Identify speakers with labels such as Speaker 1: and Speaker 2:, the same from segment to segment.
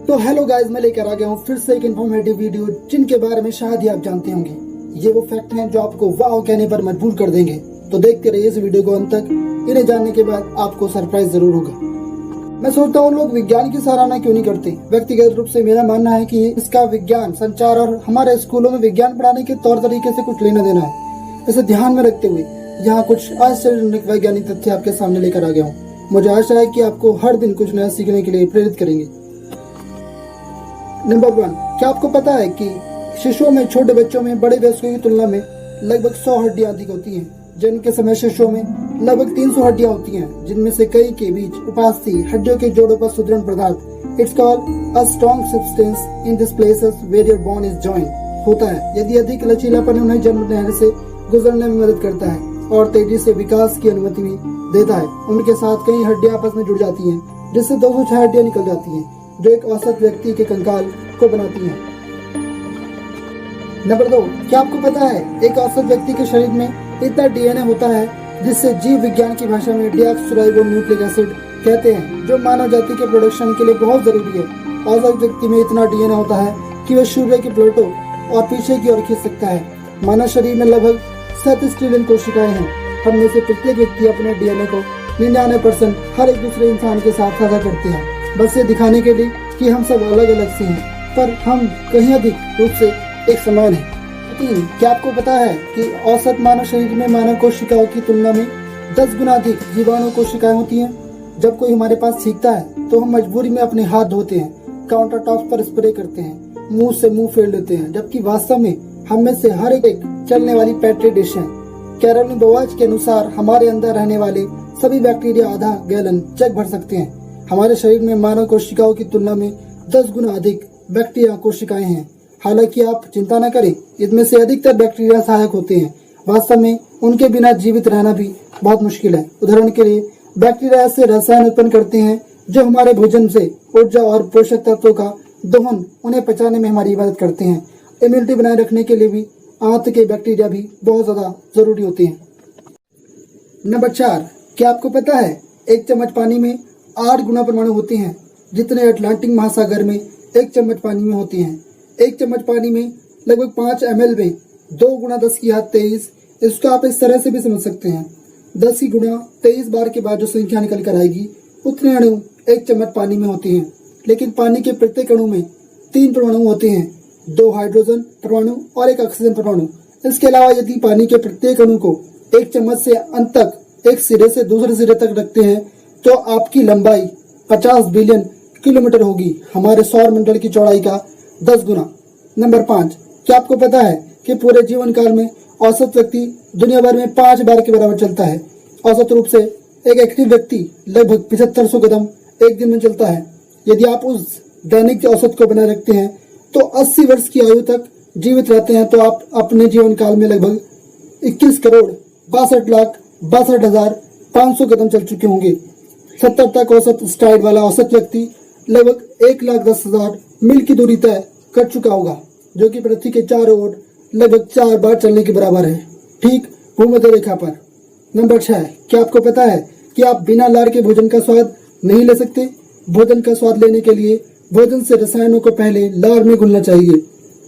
Speaker 1: तो hello guys, मैं लेकर आ गया हूँ फिर से एक इन्फॉर्मेटिव वीडियो जिनके बारे में शायद ही आप जानते होंगे। ये वो फैक्ट हैं जो आपको वाव कहने पर मजबूर कर देंगे। तो देखते रहिए इस वीडियो को अंत तक। इन्हें जानने के बाद आपको सरप्राइज जरूर होगा। मैं सोचता हूँ लोग विज्ञान की सराहना क्यों नहीं करते। व्यक्तिगत रूप से मेरा मानना है कि इसका विज्ञान, संचार और हमारे स्कूलों में विज्ञान पढ़ाने के तौर तरीके से कुछ लेना देना है। इसे ध्यान में रखते हुए यहाँ कुछ आश्चर्यजनक वैज्ञानिक तथ्य आपके सामने लेकर आ गया हूँ। मुझे आशा है कि आपको हर दिन कुछ नया सीखने के लिए प्रेरित करेंगे। नंबर 1, क्या आपको पता है कि शिशुओं में, छोटे बच्चों में बड़े वयस्कों की तुलना में लगभग 100 हड्डियां अधिक होती हैं। जन्म के समय शिशुओं में लगभग 300 हड्डियां होती हैं, जिनमें से कई के बीच उपस्थित हड्डियों के जोड़ों पर सुदृढ़ पदार्थ, it's called a strong substance in this places where your bone is joint होता है। यदि अधिक लचीलापन उन्हें जन्म लेने से गुजरने में मदद करता है और तेजी से विकास की अनुमति भी देता है। उम्र के साथ कई हड्डियां आपस में जुड़ जाती हैं, जिससे 206 हड्डियां निकल जाती हैं, जो एक औसत व्यक्ति के कंकाल को बनाती हैं। नंबर 2, क्या आपको पता है एक औसत व्यक्ति के शरीर में इतना डीएनए होता है जिससे जीव विज्ञान की भाषा में डीऑक्सीराइबोन्यूक्लिक एसिड कहते हैं, जो मानव जाति के प्रोडक्शन के लिए बहुत जरूरी है। औसत व्यक्ति में इतना डीएनए होता है कि वह सूर्य की प्लेटों और पीछे की ओर खींच सकता है। मानव शरीर में लगभग 37 ट्रिलियन कोशिकाएं हैं। हम में से प्रत्येक व्यक्ति अपने डीएनए को 99% हर एक दूसरे इंसान के साथ साझा करते हैं, बस ये दिखाने के लिए कि हम सब अलग अलग से हैं, पर हम कहीं अधिक रूप से एक समान हैं। 3, क्या आपको पता है कि औसत मानव शरीर में मानव कोशिकाओं की तुलना में 10 गुना अधिक जीवाणु कोशिकाएं होती हैं। जब कोई हमारे पास छींकता है तो हम मजबूरी में अपने हाथ धोते हैं, काउंटर टॉप पर स्प्रे करते हैं, मुंह से मुंह फेर लेते हैं, जबकि वास्तव में हम में से हर एक चलने वाली पेट्री डिश है। कैरोलिन बोवाच के अनुसार हमारे अंदर रहने वाले सभी बैक्टीरिया आधा गैलन जग भर सकते हैं। हमारे शरीर में मानव कोशिकाओं की तुलना में 10 गुना अधिक बैक्टीरिया कोशिकाएं हैं। हालांकि आप चिंता न करें, इनमें से अधिकतर बैक्टीरिया सहायक होते हैं। वास्तव में उनके बिना जीवित रहना भी बहुत मुश्किल है। उदाहरण के लिए बैक्टीरिया ऐसे रसायन उत्पन्न करते हैं जो हमारे भोजन से ऊर्जा और पोषक तत्वों का दोहन, उन्हें पचाने में हमारी मदद करते हैं। इम्यूनिटी बनाए रखने के लिए भी आंत के बैक्टीरिया भी बहुत ज्यादा जरूरी होते हैं। नंबर 4, क्या आपको पता है एक चम्मच पानी में 8 गुना परमाणु होते हैं, जितने अटलांटिक महासागर में एक चम्मच पानी में होते हैं। एक चम्मच पानी में लगभग 5 ml में 2 गुना 10 की घात 23। इसको आप इस तरह से भी समझ सकते हैं, 10 की गुणा 23 बार के बाद जो संख्या निकल कर आएगी, उतने अणु एक चम्मच पानी में होते हैं। लेकिन पानी के प्रत्येक अणु में 3 परमाणु होते हैं, 2 हाइड्रोजन परमाणु और 1 ऑक्सीजन परमाणु। इसके अलावा यदि पानी के प्रत्येक अणु को एक चम्मच से अंत तक, एक सिरे से दूसरे सिरे तक रखते हैं, तो आपकी लंबाई 50 बिलियन किलोमीटर होगी, हमारे सौर मंडल की चौड़ाई का 10 गुना। नंबर 5, क्या आपको पता है कि पूरे जीवन काल में औसत व्यक्ति दुनिया भर में 5 बार के बराबर चलता है। औसत रूप से एक एक्टिव व्यक्ति लगभग 7500 कदम एक दिन में चलता है। यदि आप उस दैनिक औसत को बनाए रखते हैं तो 80 वर्ष की आयु तक जीवित रहते हैं, तो आप अपने जीवन काल में लगभग 21 करोड़ 62,62,500 कदम चल चुके होंगे। 70 तक औसत स्ट्राइड वाला औसत व्यक्ति लगभग 1,10,000 मील की दूरी तय कर चुका होगा, जो कि पृथ्वी के चारों ओर लगभग 4 बार चलने के बराबर है, ठीक भूमध्य रेखा पर। नंबर 6, क्या आपको पता है कि आप बिना लार के भोजन का स्वाद नहीं ले सकते। भोजन का स्वाद लेने के लिए भोजन से रसायनों को पहले लार में घुलना चाहिए।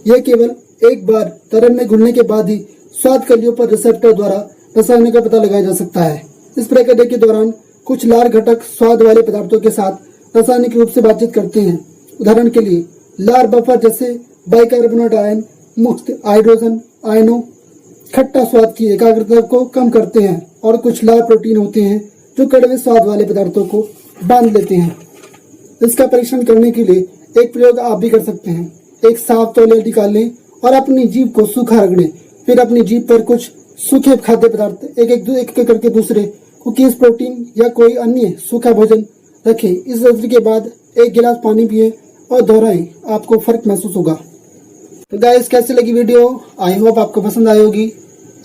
Speaker 1: यह केवल एक बार तरल में घुलने के बाद ही स्वाद कलियों पर रिसेप्टर द्वारा रसायनों का पता लगाया जा सकता है। इस प्रक्रिया के दौरान कुछ लार घटक स्वाद वाले पदार्थों के साथ रासायनिक रूप से बातचीत करते हैं। उदाहरण के लिए लार बफर जैसे बाइकार्बोनेट आयन मुक्त हाइड्रोजन आयनों खट्टा स्वाद की एकाग्रता को कम करते हैं, और कुछ लार प्रोटीन होते हैं जो कड़वे स्वाद वाले पदार्थों को बांध लेते हैं। इसका परीक्षण करने के लिए एक प्रयोग आप भी कर सकते हैं। एक साफ तौलिया निकाल लें और अपनी जीभ को सूखा रगड़ें, फिर अपनी जीभ पर कुछ सूखे खाद्य पदार्थ एक करके दूसरे कुकीज, प्रोटीन या कोई अन्य सूखा भोजन रखें। इस रचना के बाद 1 गिलास पानी पिए और दोहराएं, आपको फर्क महसूस होगा। तो गाइस, कैसी लगी वीडियो? आई होप आपको पसंद आई होगी।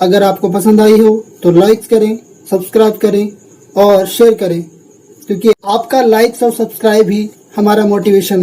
Speaker 1: अगर आपको पसंद आई हो तो लाइक करें, सब्सक्राइब करें और शेयर करें, क्योंकि आपका लाइक्स और सब्सक्राइब ही हमारा मोटिवेशन है।